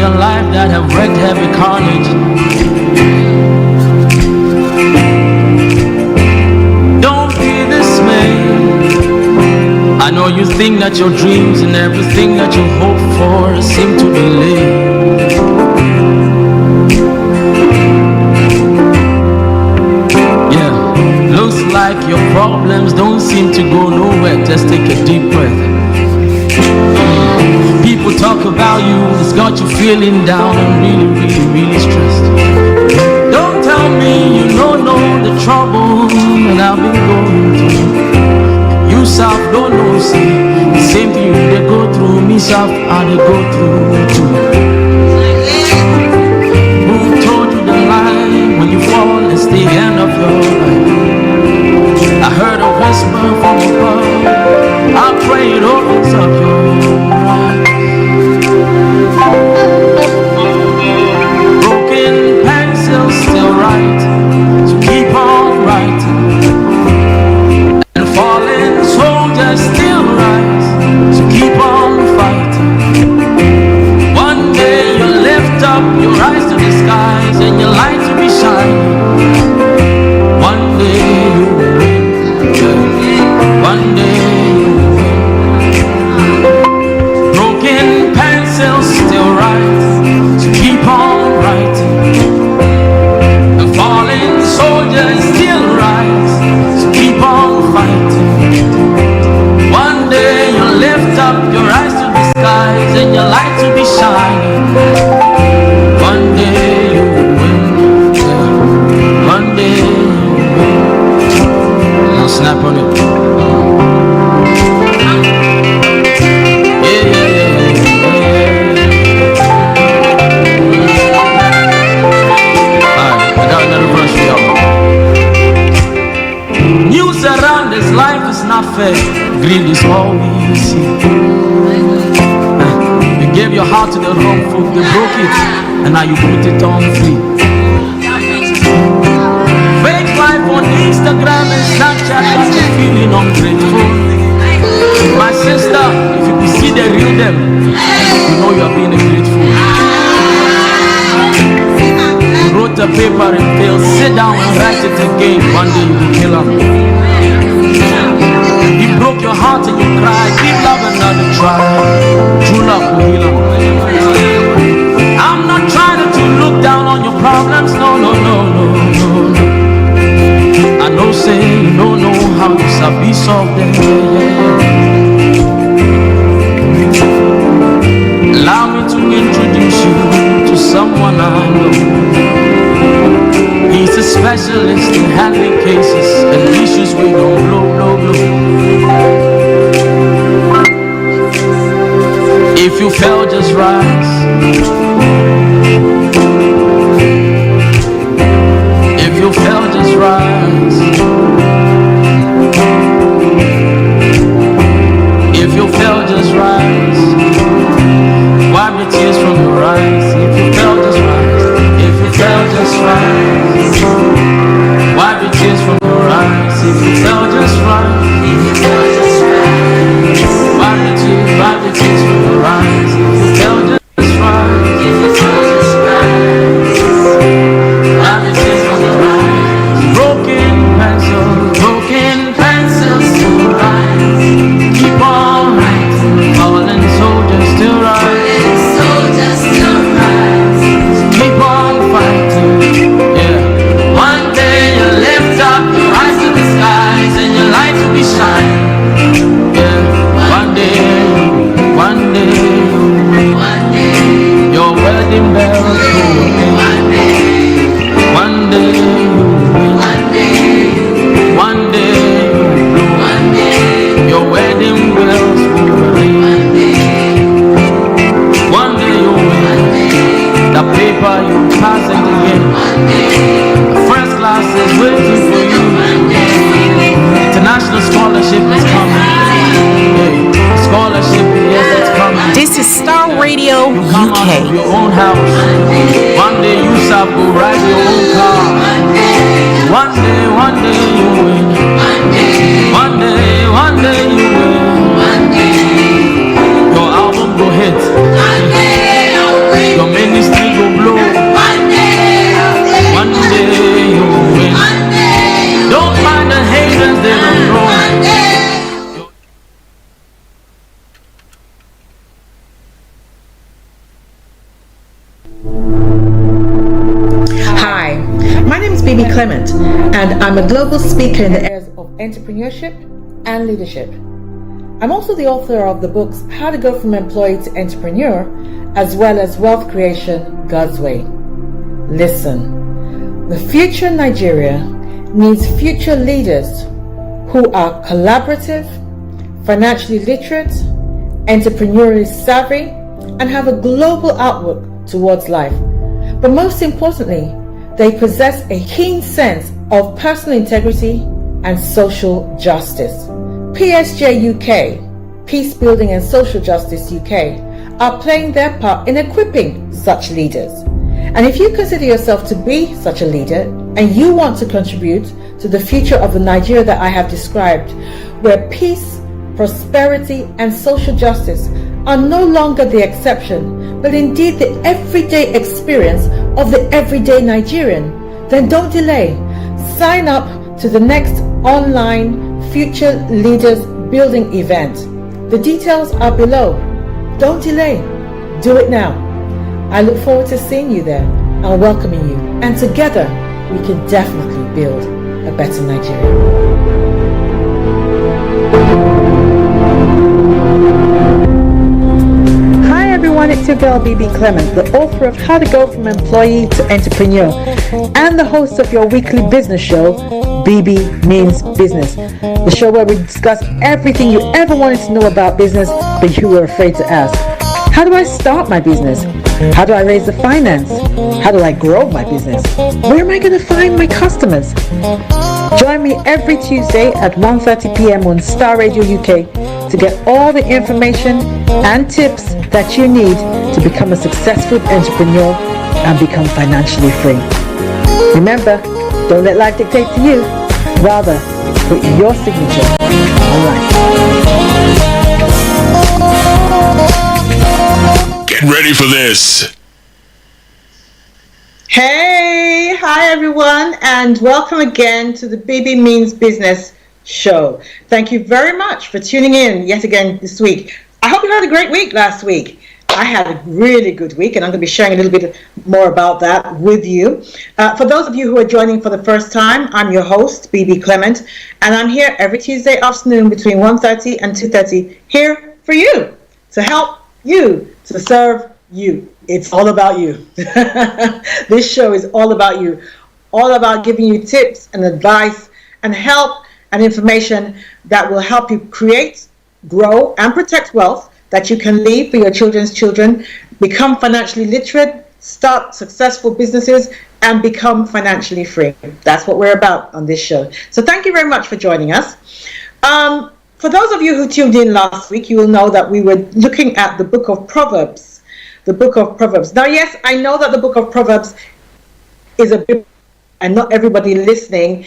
your life that have wreaked heavy carnage. Don't be dismayed. I know you think that your dreams and everything that you hope for seem to delay. Looks like your problems don't seem to go nowhere. Just take a deep breath. People talk about you, it's got you feeling down and really stressed. Don't tell me you don't know the trouble that I've been going through. You self don't know, see the same thing they go through. Me self, how they go through too. Who told you the lie? When you fall, it's the end of your life. I heard a whisper from above. I pray it opens up your eyes. Broken pencils still write, so keep on writing. And fallen soldiers still rise, so keep on fighting. One day you'll lift up your eyes to the skies and your light will be shining. One day you will win. One day you will win. Broken pencils still write, so keep on writing. And fallen soldiers still rise, so keep on fighting. One day you'll lift up your eyes to the skies and your light will be shining. One day you will win. One day you will win. Now snap on it. News around this life is not fair. Greed is all we see. You gave your heart to the wrong folk, they broke it, and now you put it on free. Fake life on Instagram and Snapchat got you feeling ungrateful. My sister, if you could see the real them, you know you are being a great fool. You wrote a paper and failed. Sit down and write it again. One day you will kill him. He broke your heart and you cried. Give love another try. True love will heal him. I'm not trying to look down on your problems. No. I know say you don't know how you sabi solve them. Allow me to introduce you to someone I know. He's a specialist in handling cases and issues we don't blow. If you fell, just rise. If you fell, just rise. If you fell, just rise. Wipe the tears from your eyes. If you fell, just rise. If you fell, just rise. Wipe the tears from your eyes. If you fell, just rise. If you fell, just rise. Wipe the tears from your eyes. If you fell, just rise. If you fell, just rise. Wipe the tears from your eyes. Broken pencils still rise. Keep on writing. Fallen soldiers still rise. Keep on fighting. Yeah. One day you lift up your eyes to the skies and your light will be shining. Yeah. One day, your wedding bells will ring. One day, one day, your wedding bells will ring. One day you win. The paper you pass it again. The first class is waiting for you. International scholarship is coming. Hey, scholarship, yes, it's coming. This is Star Radio you come UK. Out of your own house. One day you shall go ride your own car. One day you win. One day you win. Your album go hit. Your Hi, my name is Bebe Clement, and I'm a global speaker in the areas of entrepreneurship and leadership. I'm also the author of the books How to Go from Employee to Entrepreneur, as well as Wealth Creation God's Way. Listen, the future Nigeria needs future leaders who are collaborative, financially literate, entrepreneurially savvy, and have a global outlook towards life. But most importantly, they possess a keen sense of personal integrity and social justice. PSG UK, Peace Building and Social Justice UK, are playing their part in equipping such leaders. And if you consider yourself to be such a leader and you want to contribute to the future of the Nigeria that I have described, where peace, prosperity, and social justice are no longer the exception, but indeed the everyday experience of the everyday Nigerian, then don't delay. Sign up to the next online Future Leaders Building event. The details are below. Don't delay. Do it now. I look forward to seeing you there and welcoming you. And together, we can definitely build a better Nigeria. Hi everyone, it's your girl Bebe Clement, the author of How to Go from Employee to Entrepreneur and the host of your weekly business show, Bebe Means Business, the show where we discuss everything you ever wanted to know about business but you were afraid to ask. How do I start my business? How do I raise the finance? How do I grow my business? Where am I going to find my customers? Join me every Tuesday at 1:30 p.m. on Star Radio UK to get all the information and tips that you need to become a successful entrepreneur and become financially free. Remember, don't let life dictate to you. Rather, put your signature on life. Get ready for this. Hey, hi everyone, and welcome again to the Bebe Means Business show. Thank you very much for tuning in yet again this week. I hope you had a great week last week. I had a really good week, and I'm going to be sharing a little bit more about that with you. For those of you who are joining for the first time, I'm your host, Bebe Clement, and I'm here every Tuesday afternoon between 1:30 and 2:30 here for you, to help you, to serve you. It's all about you. This show is all about you, all about giving you tips and advice and help and information that will help you create, grow, and protect wealth that you can leave for your children's children, become financially literate, start successful businesses, and become financially free. That's what we're about on this show. So thank you very much for joining us. For those of you who tuned in last week, you will know that we were looking at the book of Proverbs. The book of Proverbs. Now, yes, I know that the book of Proverbs is a bit, and not everybody listening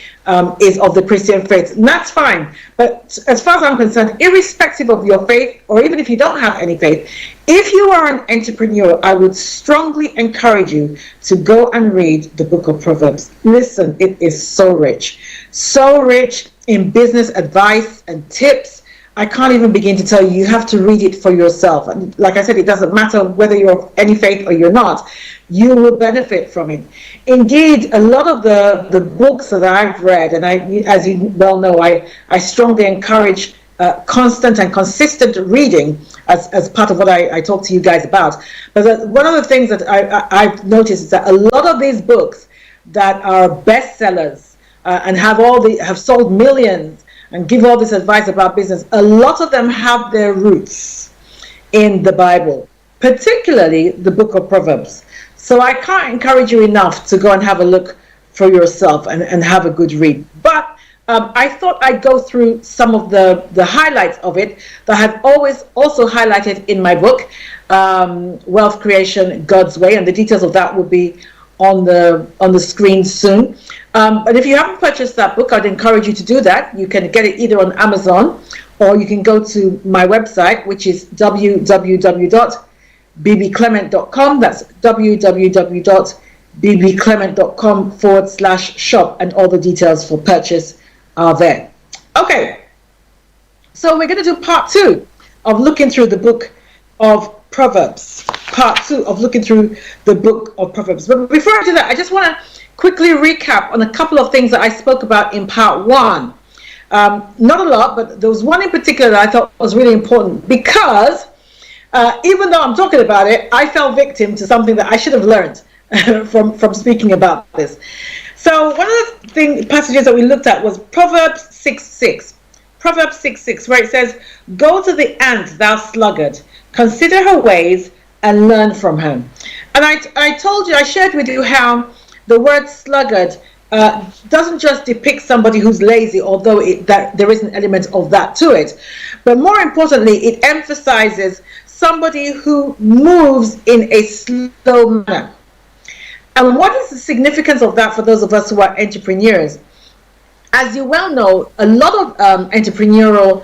is of the Christian faith. And that's fine. But as far as I'm concerned, irrespective of your faith, or even if you don't have any faith, if you are an entrepreneur, I would strongly encourage you to go and read the book of Proverbs. Listen, it is so rich in business advice and tips. I can't even begin to tell you. You have to read it for yourself. And like I said, it doesn't matter whether you're of any faith or you're not. You will benefit from it. Indeed, a lot of the books that I've read, and as you well know, I strongly encourage constant and consistent reading as part of what I talk to you guys about. But one of the things that I've noticed is that a lot of these books that are bestsellers and have sold millions and give all this advice about business, a lot of them have their roots in the Bible, particularly the book of Proverbs. So I can't encourage you enough to go and have a look for yourself and have a good read. But I thought I'd go through some of the highlights of it that I've always also highlighted in my book, Wealth Creation God's Way, and the details of that will be on the screen soon. But if you haven't purchased that book, I'd encourage you to do that. You can get it either on Amazon, or you can go to my website, which is www.bbclement.com. That's www.bbclement.com/shop, and all the details for purchase are there. Okay, so we're going to do part 2 of looking through the book of Proverbs, part 2 of looking through the book of Proverbs. But before I do that, I just want to quickly recap on a couple of things that I spoke about in part 1. Not a lot, but there was one in particular that I thought was really important because even though I'm talking about it, I fell victim to something that I should have learned from speaking about this. So one of the passages that we looked at was Proverbs 6:6. Proverbs 6:6, where it says, "Go to the ant, thou sluggard, consider her ways and learn from her." And I shared with you how the word sluggard doesn't just depict somebody who's lazy, although there is an element of that to it. But more importantly, it emphasizes somebody who moves in a slow manner. And what is the significance of that for those of us who are entrepreneurs? As you well know, a lot of entrepreneurial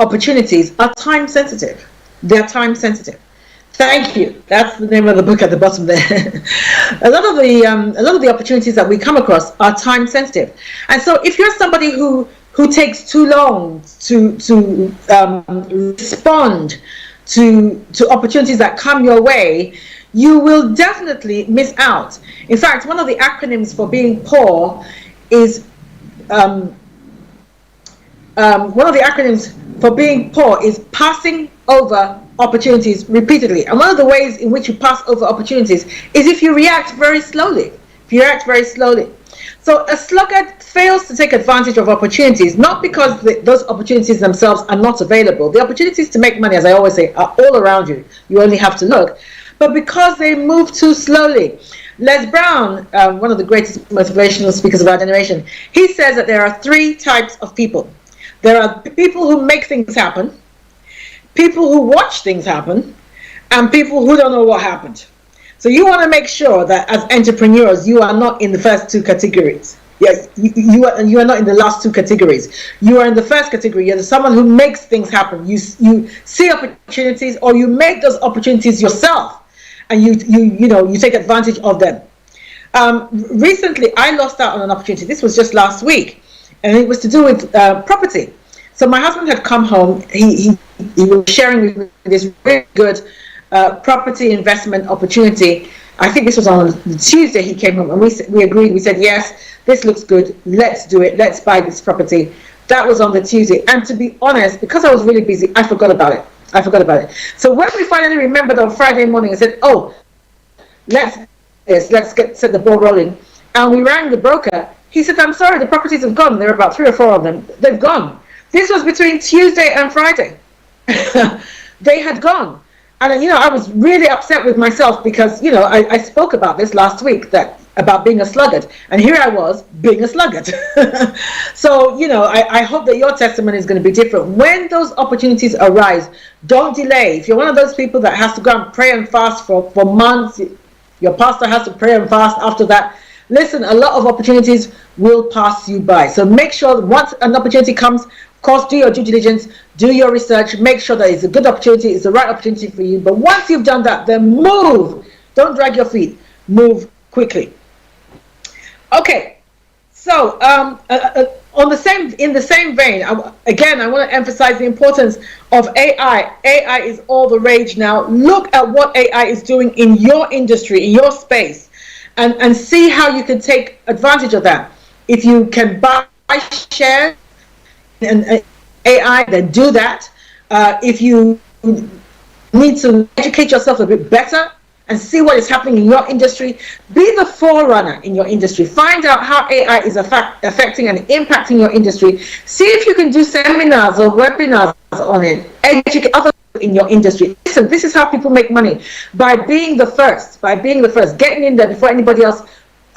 opportunities are time sensitive. They're time sensitive. Thank you. That's the name of the book at the bottom there. a lot of the opportunities that we come across are time sensitive, and so if you're somebody who takes too long to respond to opportunities that come your way, you will definitely miss out. In fact, one of the acronyms for being poor is passing over opportunities repeatedly. And one of the ways in which you pass over opportunities is if you react very slowly. So a sluggard fails to take advantage of opportunities, not because those opportunities themselves are not available. The opportunities to make money, as I always say, are all around you. You only have to look. But because they move too slowly. Les Brown, one of the greatest motivational speakers of our generation, he says that there are 3 types of people. There are people who make things happen, people who watch things happen, and people who don't know what happened. So you want to make sure that as entrepreneurs, you are not in the first 2 categories. Yes, you are not in the last 2 categories. You are in the first category. You're someone who makes things happen. You see opportunities, or you make those opportunities yourself, and you take advantage of them. Recently, I lost out on an opportunity. This was just last week, and it was to do with property. So my husband had come home. He was sharing with me this very good property investment opportunity. I think this was on Tuesday. He came home and we agreed. We said, yes, this looks good. Let's do it. Let's buy this property. That was on the Tuesday. And to be honest, because I was really busy, I forgot about it. So when we finally remembered on Friday morning, I said, oh, let's set the ball rolling. And we rang the broker. He said, I'm sorry, the properties have gone. There are about 3 or 4 of them. They've gone. This was between Tuesday and Friday. They had gone. And I was really upset with myself because I spoke about this last week, about being a sluggard, and here I was being a sluggard. So I hope that your testimony is going to be different. When those opportunities arise, don't delay. If you're one of those people that has to go and pray and fast for months, your pastor has to pray and fast after that. Listen, a lot of opportunities will pass you by. So make sure that once an opportunity comes, of course, do your due diligence, do your research, make sure that it's a good opportunity, it's the right opportunity for you. But once you've done that, then move. Don't drag your feet. Move quickly. Okay. So in the same vein, I want to emphasize the importance of AI. AI is all the rage now. Look at what AI is doing in your industry, in your space, and see how you can take advantage of that. If you can buy shares in AI, then do that. If you need to educate yourself a bit better and see what is happening in your industry, be the forerunner in your industry. Find out how AI is affecting and impacting your industry. See if you can do seminars or webinars on it. Educate others in your industry. Listen, this is how people make money, by being the first, getting in there before anybody else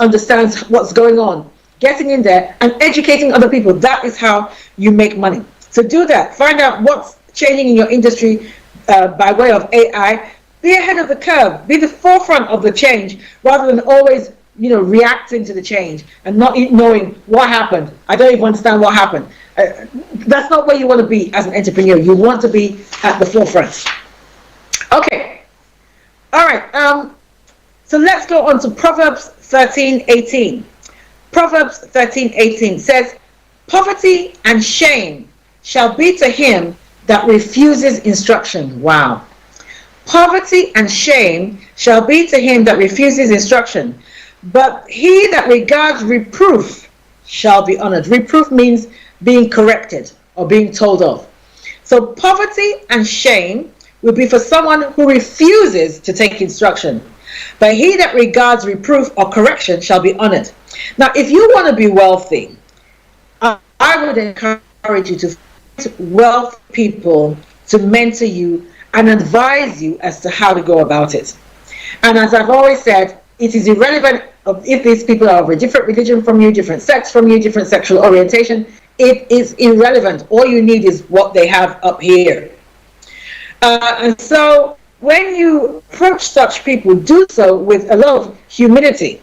understands what's going on, getting in there and educating other people. That is how you make money. So do that. Find out what's changing in your industry by way of AI. Be ahead of the curve. Be the forefront of the change rather than always, reacting to the change and not knowing what happened. I don't even understand what happened. That's not where you want to be as an entrepreneur. You want to be at the forefront. Okay. All right. So let's go on to Proverbs 13:18. Proverbs 13:18 says, "Poverty and shame shall be to him that refuses instruction." Wow. Poverty and shame shall be to him that refuses instruction, but he that regards reproof shall be honored. Reproof means being corrected or being told of. So poverty and shame will be for someone who refuses to take instruction, but he that regards reproof or correction shall be honored. Now, if you want to be wealthy, I would encourage you to find wealthy people to mentor you and advise you as to how to go about it. And as I've always said, it is irrelevant if these people are of a different religion from you, different sex from you, different sexual orientation. It is irrelevant. All you need is what they have up here. And so when you approach such people, do so with a lot of humility,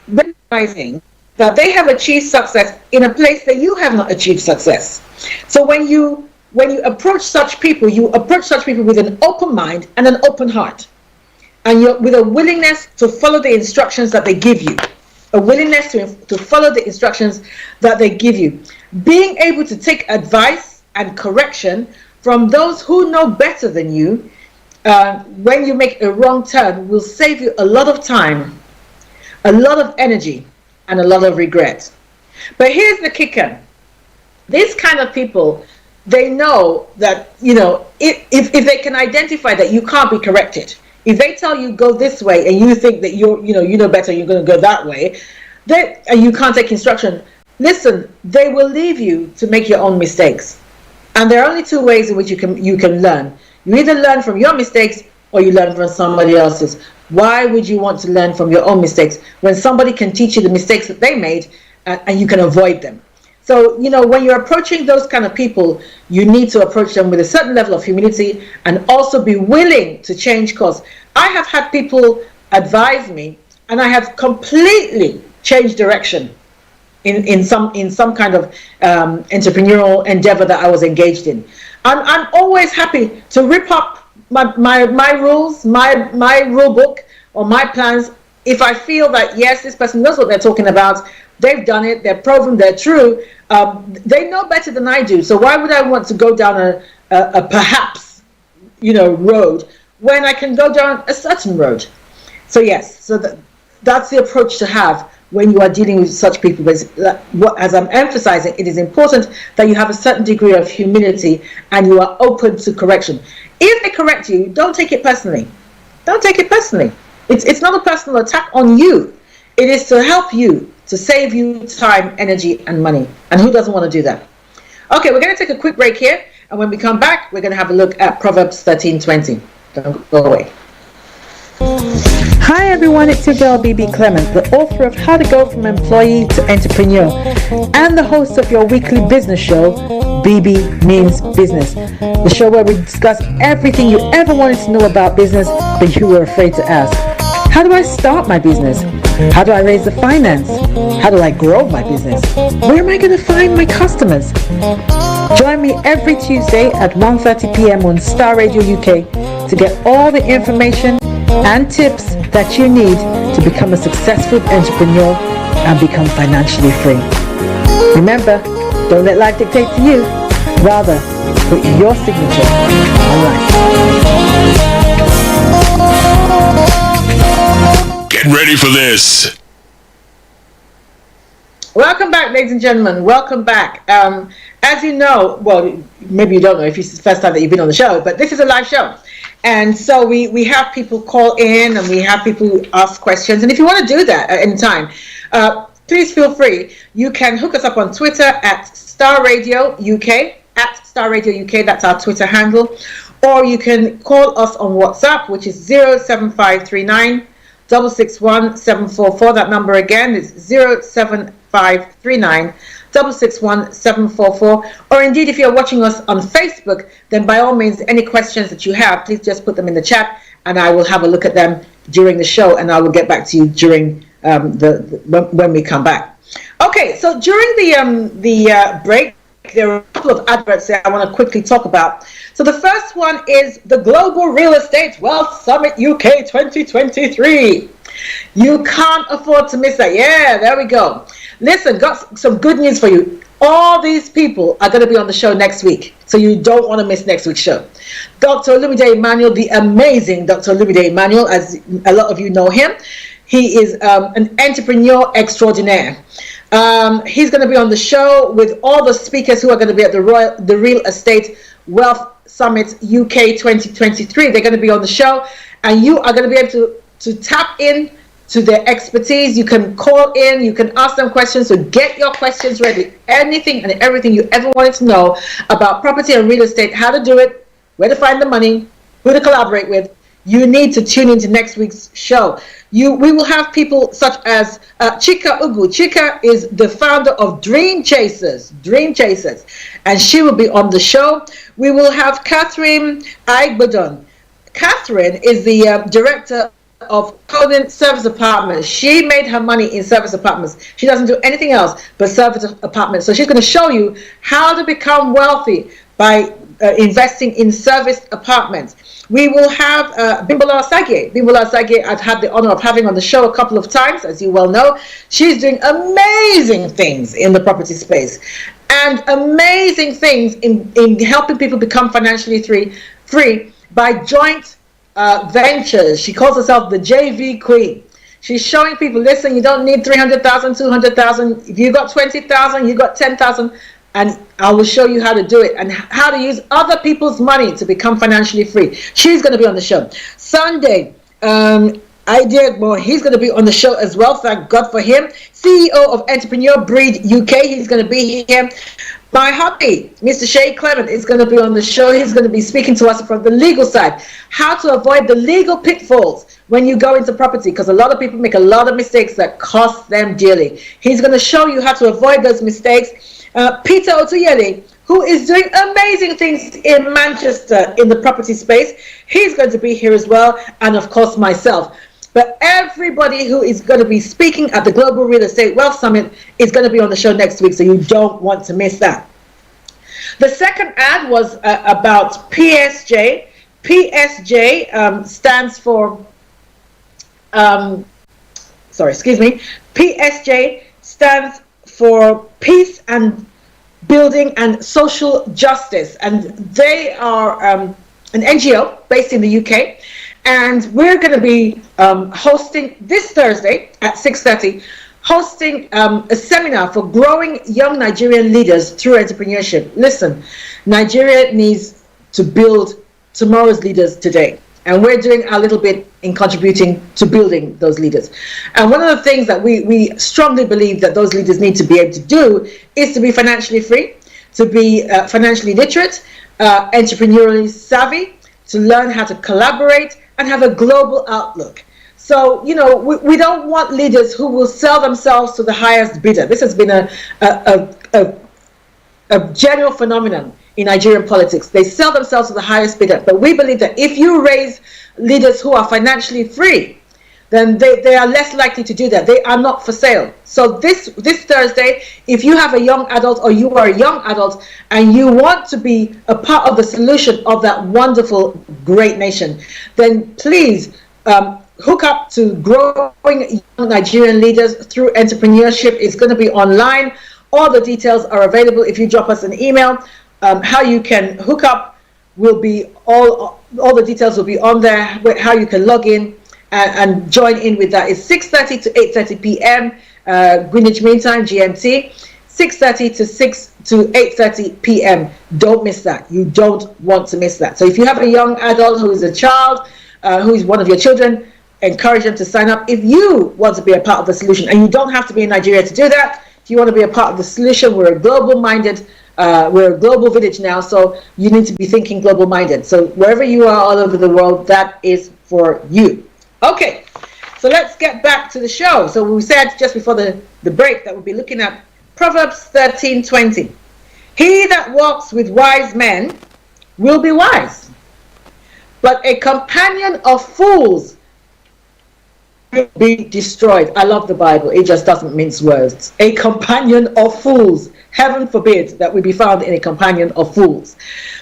recognizing that they have achieved success in a place that you have not achieved success. So when you approach such people, you approach such people with an open mind and an open heart, and you're with a willingness to follow the instructions that they give you, a willingness to follow the instructions that they give you. Being able to take advice and correction from those who know better than you when you make a wrong turn will save you a lot of time, a lot of energy, and a lot of regret. But here's the kicker. These kind of people, they know that, if they can identify that you can't be corrected, if they tell you go this way and you think that you know better, you're going to go that way, and you can't take instruction, listen, they will leave you to make your own mistakes. And there are only two ways in which you can learn. You either learn from your mistakes or you learn from somebody else's. Why would you want to learn from your own mistakes when somebody can teach you the mistakes that they made and you can avoid them? So, when you're approaching those kind of people, you need to approach them with a certain level of humility and also be willing to change course. I have had people advise me and I have completely changed direction in some kind of entrepreneurial endeavor that I was engaged in. I'm always happy to rip up my rules, my rule book or my plans if I feel that, yes, this person knows what they're talking about, they've done it, they're proven, they're true, they know better than I do. So why would I want to go down a perhaps, road when I can go down a certain road? So yes, so that's the approach to have when you are dealing with such people. But as I'm emphasizing, it is important that you have a certain degree of humility and you are open to correction. If they correct you, don't take it personally. Don't take it personally. It's not a personal attack on you. It is to help you, to save you time, energy, and money. And who doesn't want to do that? Okay, we're going to take a quick break here. And when we come back, we're going to have a look at Proverbs 13:20. Don't go away. Hi everyone, it's your girl Bebe Clement, the author of How to Go From Employee to Entrepreneur and the host of your weekly business show, Bebe Means Business, the show where we discuss everything you ever wanted to know about business but you were afraid to ask. How do I start my business? How do I raise the finance? How do I grow my business? Where am I going to find my customers? Join me every Tuesday at 1:30 p.m. on Star Radio UK to get all the information and tips that you need to become a successful entrepreneur and become financially free. Remember, don't let life dictate to you. Rather, put your signature on life. Get ready for this. Welcome back, ladies and gentlemen. Welcome back. As you know, well, maybe you don't know if it's the first time that you've been on the show, but this is a live show. And so we have people call in and we have people ask questions. And if you want to do that at any time, please feel free. You can hook us up on Twitter at Star Radio UK, at Star Radio UK. That's our Twitter handle. Or you can call us on WhatsApp, which is 07539 661 744. That number again is 07539 661 744. Or indeed, if you're watching us on Facebook, then by all means, any questions that you have, please just put them in the chat and I will have a look at them during the show and I will get back to you during when we come back. Okay, so during the break, there are a couple of adverts that I want to quickly talk about. So the first one is the Global Real Estate Wealth Summit UK 2023. You can't afford to miss that. Yeah, there we go. Listen, got some good news for you. All these people are going to be on the show next week, so you don't want to miss next week's show. Dr. Olumide Emmanuel, the amazing Dr. Olumide Emmanuel, as a lot of you know him, he is an entrepreneur extraordinaire. He's going to be on the show with all the speakers who are going to be at the Real Estate Wealth Summit UK 2023. They're going to be on the show, and you are going to be able to tap in to their expertise. You can call in, you can ask them questions, so get your questions ready. Anything and everything you ever wanted to know about property and real estate, how to do it, where to find the money, who to collaborate with, you need to tune into next week's show. We will have people such as Chika Ugu. Chika is the founder of Dream Chasers, and she will be on the show. We will have Catherine Aigbadon. Catherine is the director of Conan Service Apartments. She made her money in service apartments. She doesn't do anything else but service apartments. So she's going to show you how to become wealthy by investing in service apartments. We will have Bimbola Asage. Bimbola Asage, I've had the honor of having on the show a couple of times, as you well know. She's doing amazing things in the property space and amazing things in helping people become financially free by joint ventures. She calls herself the JV Queen. She's showing people, listen, you don't need 300,000, 200,000. If you got 20,000, you got 10,000. And I will show you how to do it and how to use other people's money to become financially free. She's going to be on the show. Sunday, Ideagbo, he's going to be on the show as well. Thank God for him. CEO of Entrepreneur Breed UK, he's going to be here. My hubby, Mr. Clement, is going to be on the show. He's going to be speaking to us from the legal side. How to avoid the legal pitfalls when you go into property, because a lot of people make a lot of mistakes that cost them dearly. He's going to show you how to avoid those mistakes. Peter Otuyele, who is doing amazing things in Manchester in the property space, he's going to be here as well, and of course myself. But everybody who is going to be speaking at the Global Real Estate Wealth Summit is going to be on the show next week, so you don't want to miss that. The second ad was about PSJ. PSJ stands for, PSJ stands for Peace and Building and Social Justice, and they are an NGO based in the UK, and we're going to be hosting this Thursday at 6:30, hosting a seminar for growing young Nigerian leaders through entrepreneurship. Listen, Nigeria needs to build tomorrow's leaders today, and we're doing a little bit in contributing to building those leaders. And one of the things that we strongly believe that those leaders need to be able to do is to be financially free, to be financially literate, entrepreneurially savvy, to learn how to collaborate and have a global outlook. So, you know, we don't want leaders who will sell themselves to the highest bidder. This has been a general phenomenon in Nigerian politics. They sell themselves to the highest bidder. But we believe that if you raise leaders who are financially free, then they are less likely to do that. They are not for sale. So this Thursday, if you have a young adult or you are a young adult and you want to be a part of the solution of that wonderful, great nation, then please hook up to growing young Nigerian leaders through entrepreneurship. It's going to be online. All the details are available if you drop us an email. How you can hook up will be all the details will be on there. How you can log in and join in with that is 6:30 to 8:30 p.m. Greenwich Mean Time, GMT. 6:30 to 8:30 p.m. Don't miss that. You don't want to miss that. So if you have a young adult who is a child, who is one of your children, encourage them to sign up. If you want to be a part of the solution, and you don't have to be in Nigeria to do that, if you want to be a part of the solution, we're a global-minded. We're a global village now, so you need to be thinking global-minded. So wherever you are all over the world, that is for you. Okay, so let's get back to the show. So we said just before the break that we'll be looking at Proverbs 13:20. He that walks with wise men will be wise, but a companion of fools will be destroyed. I love the Bible. It just doesn't mince words. A companion of fools. Heaven forbid that we be found in a companion of fools.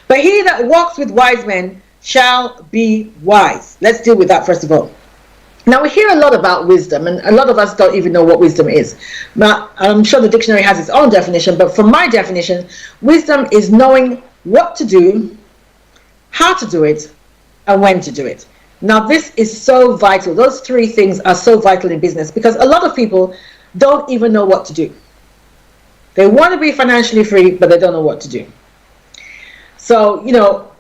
But he that walks with wise men shall be wise. Let's deal with that first of all. Now, we hear a lot about wisdom, and a lot of us don't even know what wisdom is. Now, I'm sure the dictionary has its own definition, but from my definition, wisdom is knowing what to do, how to do it, and when to do it. Now, this is so vital. Those three things are so vital in business because a lot of people don't even know what to do. They want to be financially free, but they don't know what to do. So,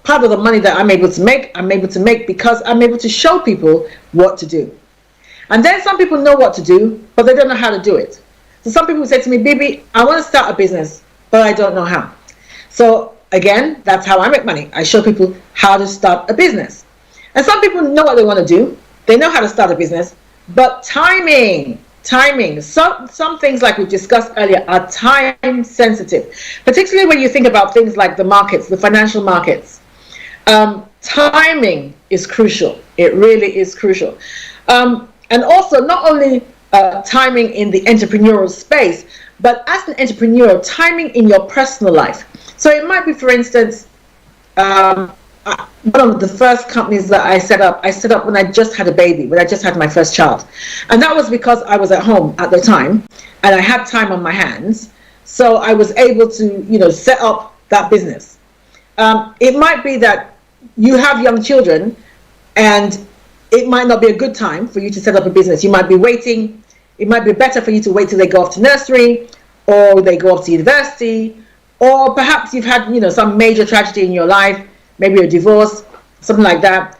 part of the money that I'm able to make because I'm able to show people what to do. And then some people know what to do, but they don't know how to do it. So some people say to me, Bebe, I want to start a business, but I don't know how. So again, that's how I make money. I show people how to start a business. And some people know what they want to do. They know how to start a business, but timing. Some things, like we discussed earlier, are time sensitive, particularly when you think about things like the markets, the financial markets. Timing is crucial. It really is crucial. And also not only timing in the entrepreneurial space, but as an entrepreneur, timing in your personal life. So it might be, for instance, one of the first companies that I set up when I just had a baby, when I just had my first child. And that was because I was at home at the time and I had time on my hands. So I was able to, set up that business. It might be that you have young children and it might not be a good time for you to set up a business. You might be waiting. It might be better for you to wait till they go off to nursery or they go off to university, or perhaps you've had, some major tragedy in your life, maybe a divorce, something like that.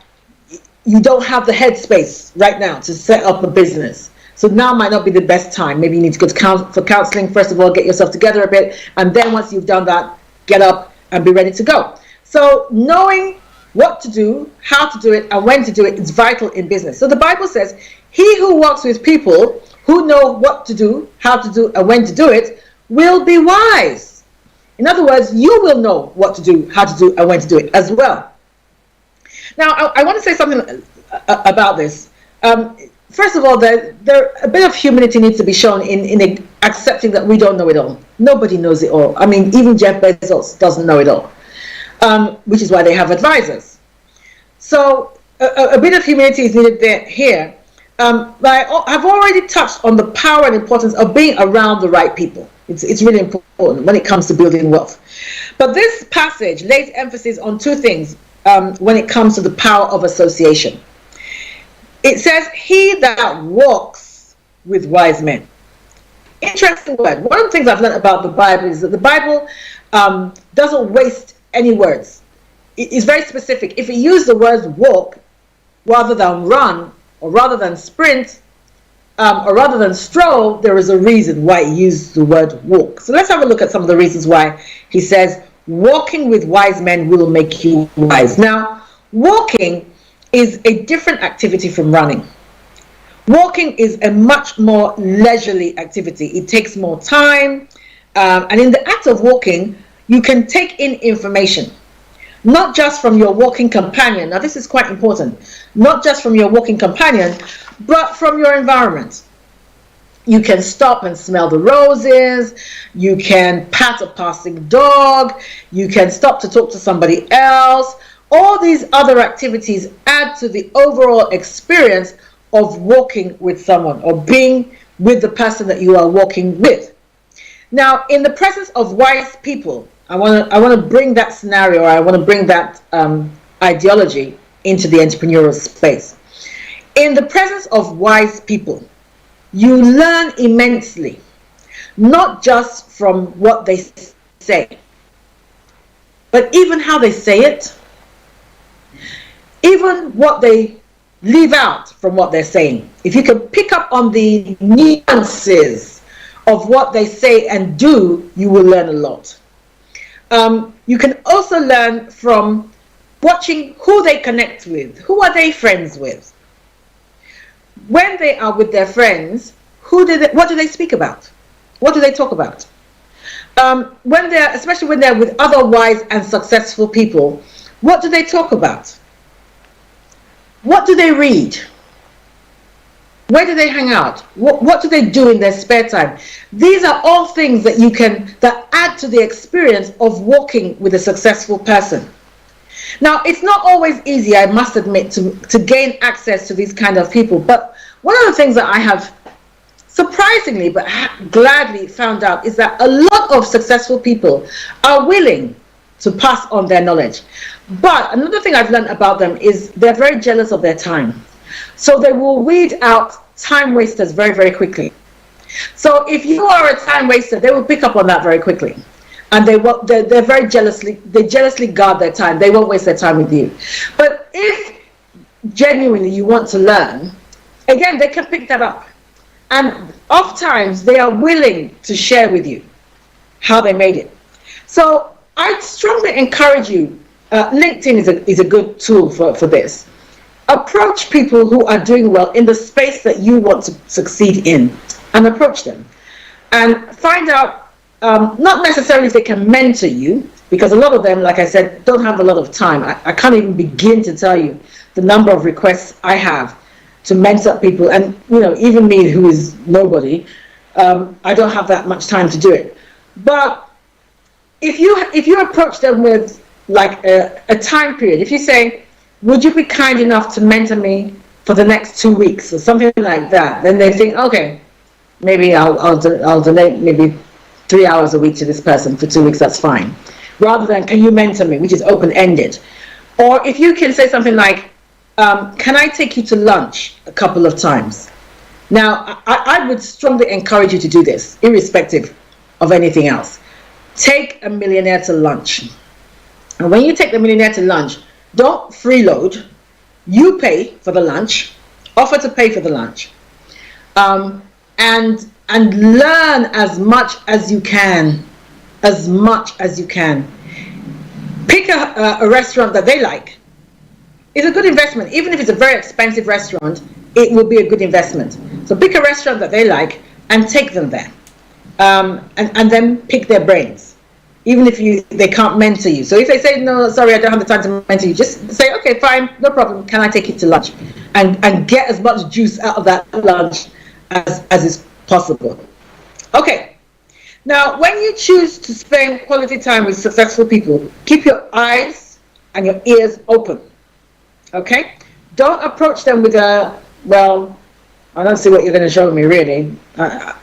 You don't have the headspace right now to set up a business. So now might not be the best time. Maybe you need to go for counseling. First of all, get yourself together a bit. And then once you've done that, get up and be ready to go. So knowing what to do, how to do it, and when to do it is vital in business. So the Bible says, he who works with people who know what to do, how to do, and when to do it will be wise. In other words, you will know what to do, how to do, and when to do it as well. Now, I want to say something about this. First of all, a bit of humility needs to be shown in accepting that we don't know it all. Nobody knows it all. I mean, even Jeff Bezos doesn't know it all, which is why they have advisors. So a bit of humility is needed here. But I've already touched on the power and importance of being around the right people. It's really important when it comes to building wealth. But this passage lays emphasis on two things when it comes to the power of association. It says, he that walks with wise men. Interesting word. One of the things I've learned about the Bible is that the Bible doesn't waste any words. It's very specific. If it used the words walk rather than run, or rather than sprint, or rather than stroll, there is a reason why he used the word walk. So let's have a look at some of the reasons why he says, walking with wise men will make you wise. Now, walking is a different activity from running. Walking is a much more leisurely activity. It takes more time. And in the act of walking, you can take in information, not just from your walking companion. Now, this is quite important. Not just from your walking companion, but from your environment. You can stop and smell the roses. You can pat a passing dog. You can stop to talk to somebody else. All these other activities add to the overall experience of walking with someone or being with the person that you are walking with. Now, in the presence of wise people, I want to bring that scenario, or I want to bring that ideology into the entrepreneurial space. In the presence of wise people, you learn immensely, not just from what they say, but even how they say it, even what they leave out from what they're saying. If you can pick up on the nuances of what they say and do, you will learn a lot. You can also learn from watching who they connect with. Who are they friends with? When they are with their friends, what do they speak about? What do they talk about? Especially when they're with other wise and successful people, what do they talk about? What do they read? Where do they hang out? What do they do in their spare time? These are all things that add to the experience of walking with a successful person. Now, it's not always easy, I must admit, to gain access to these kind of people. But one of the things that I have surprisingly but gladly found out is that a lot of successful people are willing to pass on their knowledge. But another thing I've learned about them is they're very jealous of their time. So they will weed out time wasters very, very quickly. So if you are a time waster, they will pick up on that very quickly. And they're very jealously guard their time. They won't waste their time with you. But if genuinely you want to learn, again, they can pick that up. And oftentimes they are willing to share with you how they made it. So I strongly encourage you, LinkedIn is a good tool for this. Approach people who are doing well in the space that you want to succeed in, and approach them. And find out, not necessarily if they can mentor you, because a lot of them, like I said, don't have a lot of time. I can't even begin to tell you the number of requests I have to mentor people. And, even me, who is nobody, I don't have that much time to do it. But if you approach them with like a time period, if you say, would you be kind enough to mentor me for the next 2 weeks or something like that, then they think, okay, maybe I'll donate maybe 3 hours a week to this person for 2 weeks, that's fine. Rather than, can you mentor me, which is open-ended. Or if you can say something like, can I take you to lunch a couple of times? Now, I would strongly encourage you to do this, irrespective of anything else. Take a millionaire to lunch. And when you take the millionaire to lunch, don't freeload. You pay for the lunch, offer to pay for the lunch. And learn as much as you can. As much as you can. Pick a restaurant that they like. It's a good investment. Even if it's a very expensive restaurant, it will be a good investment. So pick a restaurant that they like and take them there. And then pick their brains. Even if they can't mentor you. So if they say, no, sorry, I don't have the time to mentor you, just say, okay, fine, no problem. Can I take you to lunch? And get as much juice out of that lunch as is possible. Okay. Now, when you choose to spend quality time with successful people, keep your eyes and your ears open. Okay? Don't approach them with well, I don't see what you're going to show me, really. And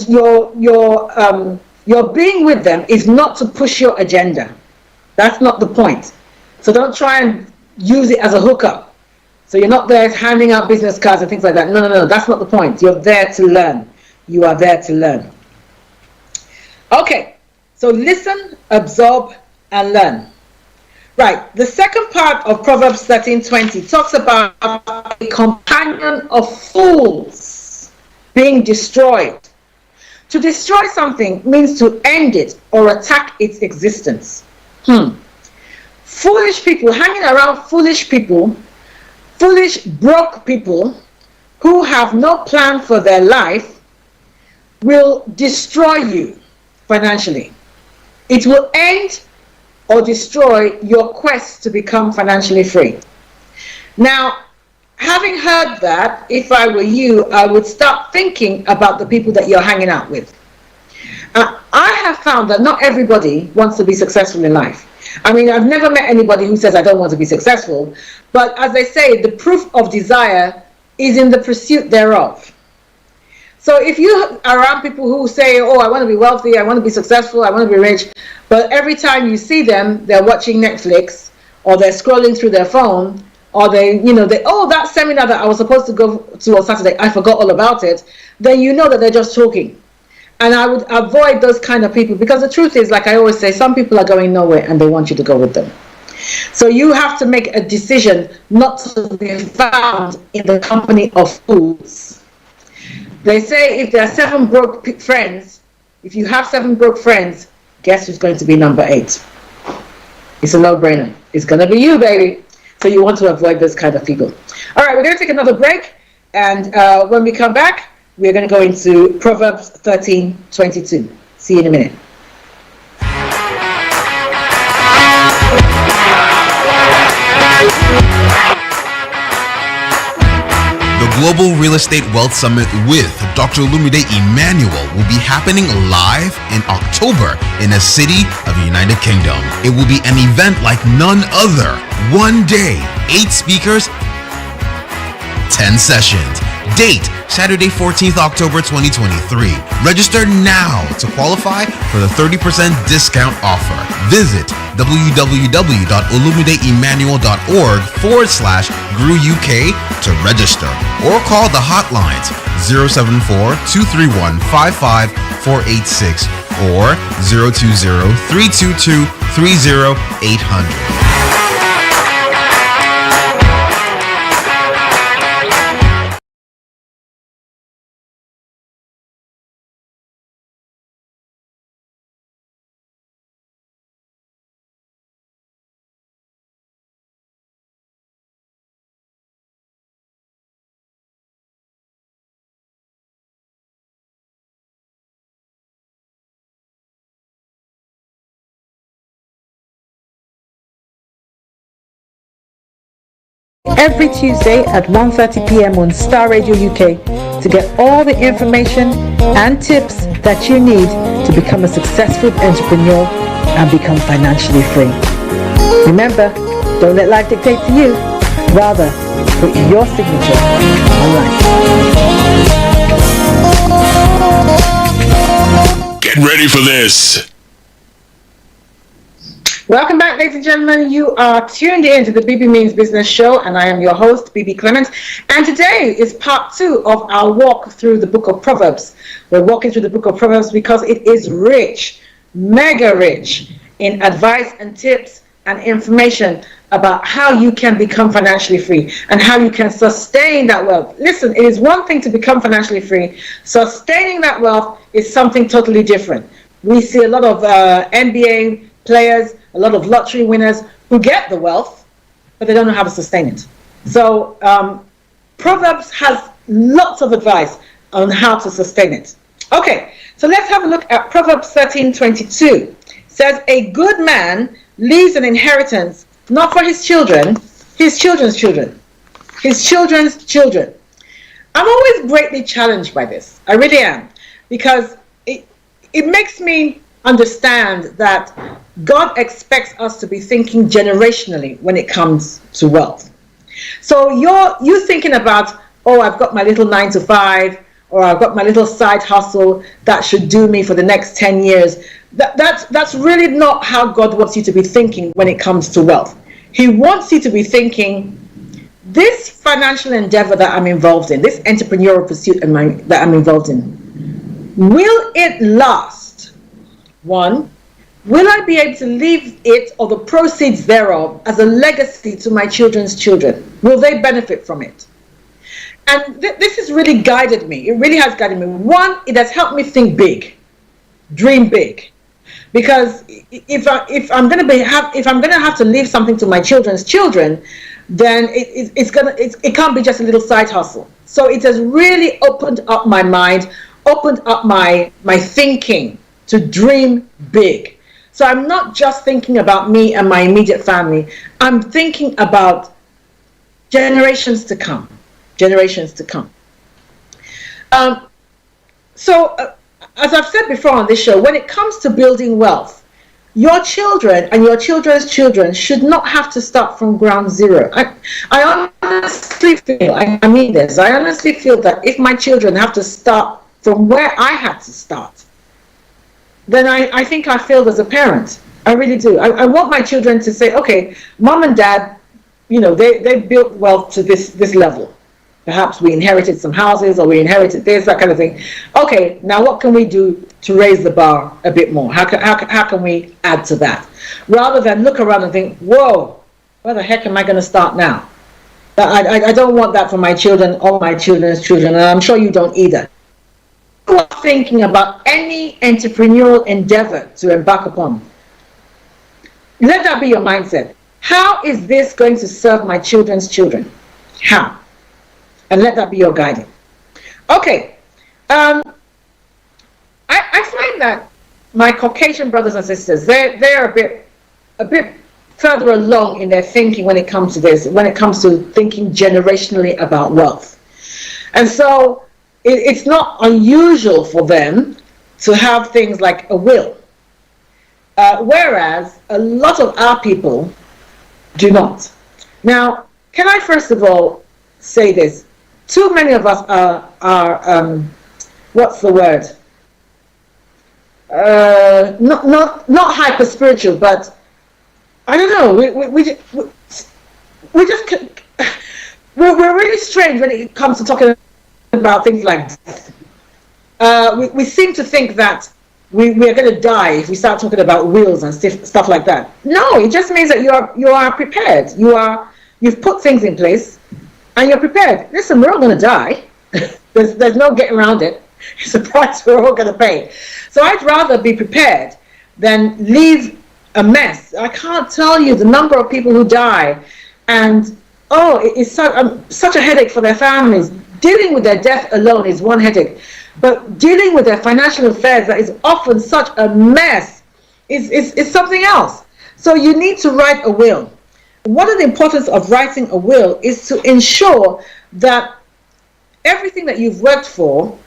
your being with them is not to push your agenda. That's not the point. So don't try and use it as a hookup. So you're not there handing out business cards and things like that. No, that's not the point. You're there to learn. You are there to learn. Okay, so listen, absorb, and learn. Right, the second part of Proverbs 13:20 talks about a companion of fools being destroyed. To destroy something means to end it or attack its existence. Foolish people, hanging around foolish people, foolish broke people who have no plan for their life will destroy you financially. It will end or destroy your quest to become financially free. Now, having heard that, if I were you, I would start thinking about the people that you're hanging out with. I have found that not everybody wants to be successful in life. I mean, I've never met anybody who says, I don't want to be successful. But as they say, the proof of desire is in the pursuit thereof. So if you are around people who say, oh, I want to be wealthy, I want to be successful, I want to be rich, but every time you see them, they're watching Netflix, or they're scrolling through their phone, or that seminar that I was supposed to go to on Saturday, I forgot all about it, then you know that they're just talking. And I would avoid those kind of people, because the truth is, like I always say, some people are going nowhere and they want you to go with them. So you have to make a decision not to be found in the company of fools. They say if there are 7 broke friends, if you have 7 broke friends, guess who's going to be number 8? It's a no-brainer. It's going to be you, baby. So you want to avoid those kind of people. All right, we're going to take another break. And when we come back, we're going to go into Proverbs 13:22. See you in a minute. The The Global Real Estate Wealth Summit with Dr. Olumide Emmanuel will be happening live in October in a city of the United Kingdom. It will be an event like none other. 1 day, 8 speakers, 10 sessions. Date, Saturday 14th October 2023. Register now to qualify for the 30% discount offer. Visit www.olumideemmanuel.org/GrewUK to register or call the hotlines 074-231-55486 or 020-322-30800. Every Tuesday at 1:30 p.m. on Star Radio UK to get all the information and tips that you need to become a successful entrepreneur and become financially free. Remember, don't let life dictate to you. Rather, put your signature on life. Get ready for this. Welcome back, ladies and gentlemen. You are tuned in to the Bebe Means Business Show, and I am your host, Bebe Clement. And today is part 2 of our walk through the book of Proverbs. We're walking through the book of Proverbs because it is rich, mega rich in advice and tips and information about how you can become financially free and how you can sustain that wealth. Listen, it is one thing to become financially free. Sustaining that wealth is something totally different. We see a lot of NBA players, a lot of lottery winners who get the wealth, but they don't know how to sustain it. So Proverbs has lots of advice on how to sustain it. Okay, so let's have a look at Proverbs 13:22. It says, a good man leaves an inheritance not for his children, his children's children, his children's children. I'm always greatly challenged by this. I really am, because it makes me understand that God expects us to be thinking generationally when it comes to wealth. So you're thinking about, oh, I've got my little 9 to 5, or I've got my little side hustle that should do me for the next 10 years. That's really not how God wants you to be thinking when it comes to wealth. He wants you to be thinking, this financial endeavor that I'm involved in, this entrepreneurial pursuit that I'm involved in, will it last? One, will I be able to leave it or the proceeds thereof as a legacy to my children's children? Will they benefit from it? And this has really guided me. It really has guided me. One, it has helped me think big, dream big, because if I'm going to have to leave something to my children's children, then it can't be just a little side hustle. So it has really opened up my mind, opened up my thinking to dream big. So I'm not just thinking about me and my immediate family. I'm thinking about generations to come. Generations to come. As I've said before on this show, when it comes to building wealth, your children and your children's children should not have to start from ground zero. I honestly feel, I mean this, I honestly feel that if my children have to start from where I had to start, then I think I failed as a parent. I really do. I want my children to say, okay, mom and dad, they built wealth to this level. Perhaps we inherited some houses, or we inherited this, that kind of thing. Okay, now what can we do to raise the bar a bit more? How can we add to that? Rather than look around and think, whoa, where the heck am I going to start now? I don't want that for my children or my children's children, and I'm sure you don't either. You are thinking about any entrepreneurial endeavor to embark upon. Let that be your mindset. How is this going to serve my children's children? How? And let that be your guiding. Okay. I find that my Caucasian brothers and sisters, they're a bit further along in their thinking when it comes to this, when it comes to thinking generationally about wealth. And so it's not unusual for them to have things like a will. Whereas a lot of our people do not. Now, can I first of all say this? Too many of us are what's the word? Not hyper spiritual, but I don't know. We just we're really strange when it comes to talking about things like death. We seem to think that we are going to die if we start talking about wills and stuff like that. No, it just means that you are prepared. You've put things in place and you're prepared. Listen, we're all going to die. There's no getting around it. It's a price we're all going to pay. So I'd rather be prepared than leave a mess. I can't tell you the number of people who die, and it's such a headache for their families. Dealing with their death alone is one headache, but dealing with their financial affairs that is often such a mess is something else. So you need to write a will. One of the importance of writing a will is to ensure that everything that you've worked for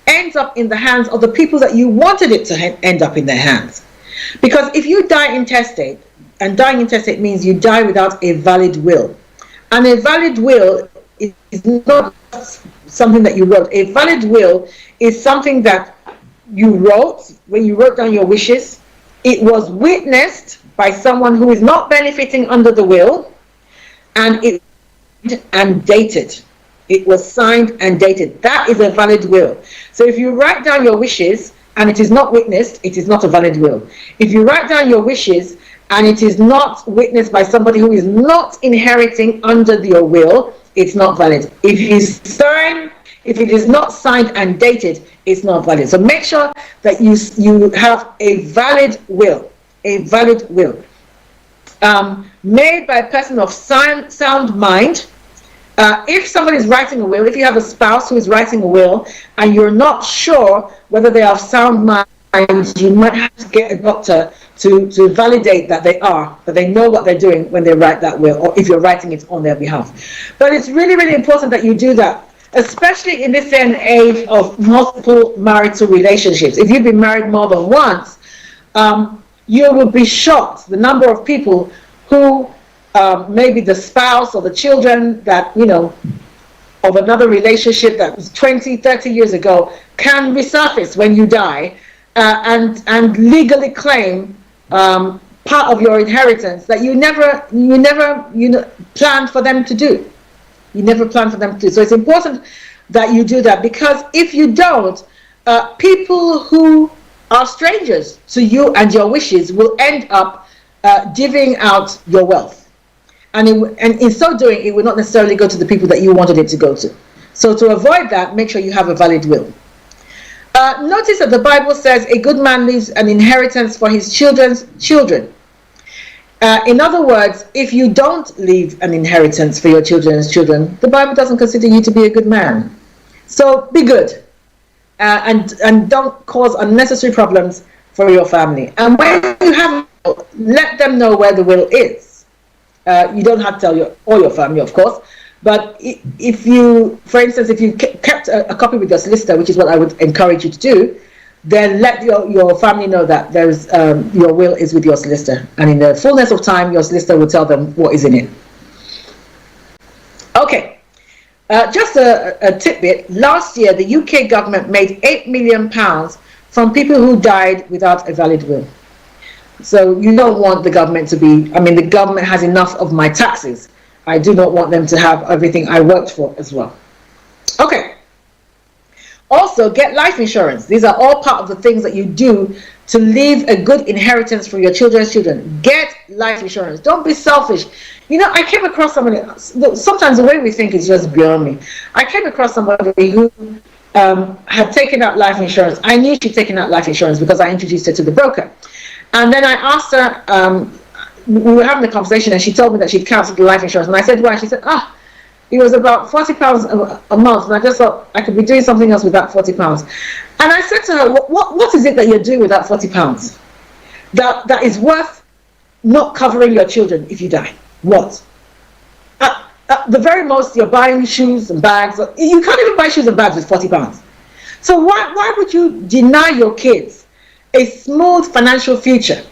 ends up in the hands of the people that you wanted it to end up in their hands. Because if you die intestate, and dying intestate means you die without a valid will. And a valid will is not something that you wrote. A valid will is something that you wrote when you wrote down your wishes. It was witnessed by someone who is not benefiting under the will, and dated. It was signed and dated. That is a valid will. So if you write down your wishes and it is not witnessed, it is not a valid will. If you write down your wishes and it is not witnessed by somebody who is not inheriting under your will, it's not valid. If it is not signed and dated, it's not valid. So make sure that you have a valid will. A valid will. Made by a person of sound mind. If somebody is writing a will, if you have a spouse who is writing a will and you're not sure whether they have sound mind, you might have to get a doctor to validate that they know what they're doing when they write that will, or if you're writing it on their behalf. But it's really, really important that you do that, especially in this day and age of multiple marital relationships. If you've been married more than once, you will be shocked the number of people who maybe the spouse or the children that, of another relationship that was 20, 30 years ago can resurface when you die and legally claim part of your inheritance that you never planned for them to do. You never planned for them to do. So it's important that you do that, because if you don't, people who are strangers to you and your wishes will end up divvying out your wealth. And in so doing, it will not necessarily go to the people that you wanted it to go to. So to avoid that, make sure you have a valid will. Notice that the Bible says a good man leaves an inheritance for his children's children. In other words, if you don't leave an inheritance for your children's children, the Bible doesn't consider you to be a good man. So be good. And don't cause unnecessary problems for your family. And when you have, let them know where the will is. You don't have to tell all your family, of course, but if you, for instance, if you kept a copy with your solicitor, which is what I would encourage you to do, then let your family know that there's your will is with your solicitor, and in the fullness of time, your solicitor will tell them what is in it. Okay, just a tidbit. Last year, the UK government made £8 million from people who died without a valid will. So you don't want the government to be, the government has enough of my taxes. I do not want them to have everything I worked for as well. Okay. Also, get life insurance. These are all part of the things that you do to leave a good inheritance for your children's children. Get life insurance. Don't be selfish. I came across somebody, sometimes the way we think is just beyond me. I came across somebody who had taken out life insurance. I knew she'd taken out life insurance because I introduced her to the broker. And then I asked her, we were having a conversation, and she told me that she'd cancelled the life insurance. And I said, why? She said, it was about £40 a month. And I just thought I could be doing something else with that £40. And I said to her, what is it that you're doing with that £40? That is worth not covering your children if you die? What? the very most you're buying shoes and bags. You can't even buy shoes and bags with £40. So why would you deny your kids a smooth financial future?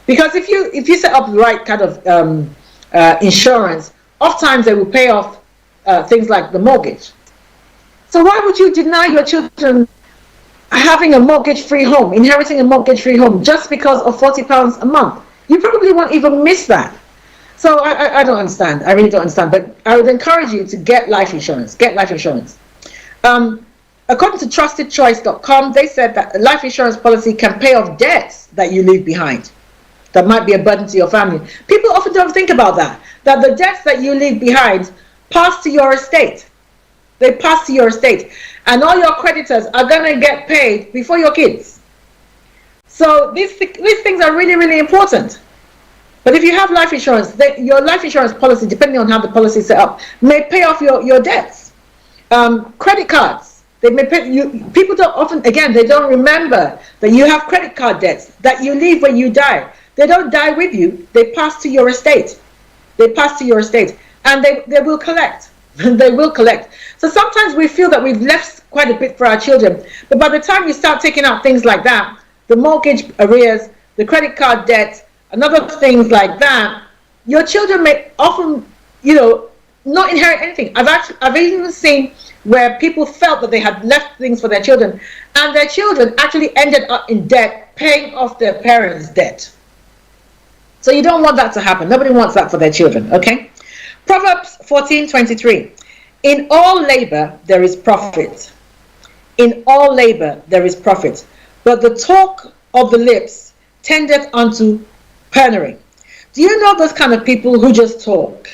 Because if you set up the right kind of insurance, oftentimes they will pay off things like the mortgage. So why would you deny your children having a mortgage-free home, inheriting a mortgage-free home, just because of £40 a month? You probably won't even miss that. So I don't understand. I really don't understand. But I would encourage you to get life insurance. Get life insurance. According to trustedchoice.com, they said that a life insurance policy can pay off debts that you leave behind that might be a burden to your family. People often don't think about that the debts that you leave behind pass to your estate. They pass to your estate. And all your creditors are going to get paid before your kids. So these things are really, really important. But if you have life insurance, your life insurance policy, depending on how the policy is set up, may pay off your debts. Credit cards, they may pay you. People don't often, again, they don't remember that you have credit card debts that you leave when you die. They don't die with you. They pass to your estate. They pass to your estate, and they will collect. They will collect. So sometimes we feel that we've left quite a bit for our children, but by the time you start taking out things like that, the mortgage arrears, the credit card debt, and other things like that, your children may often, not inherit anything. I've even seen where people felt that they had left things for their children, and their children actually ended up in debt, paying off their parents' debt. So you don't want that to happen. Nobody wants that for their children, okay? Proverbs 14:23. In all labor there is profit. In all labor there is profit. But the talk of the lips tendeth unto penury. Do you know those kind of people who just talk?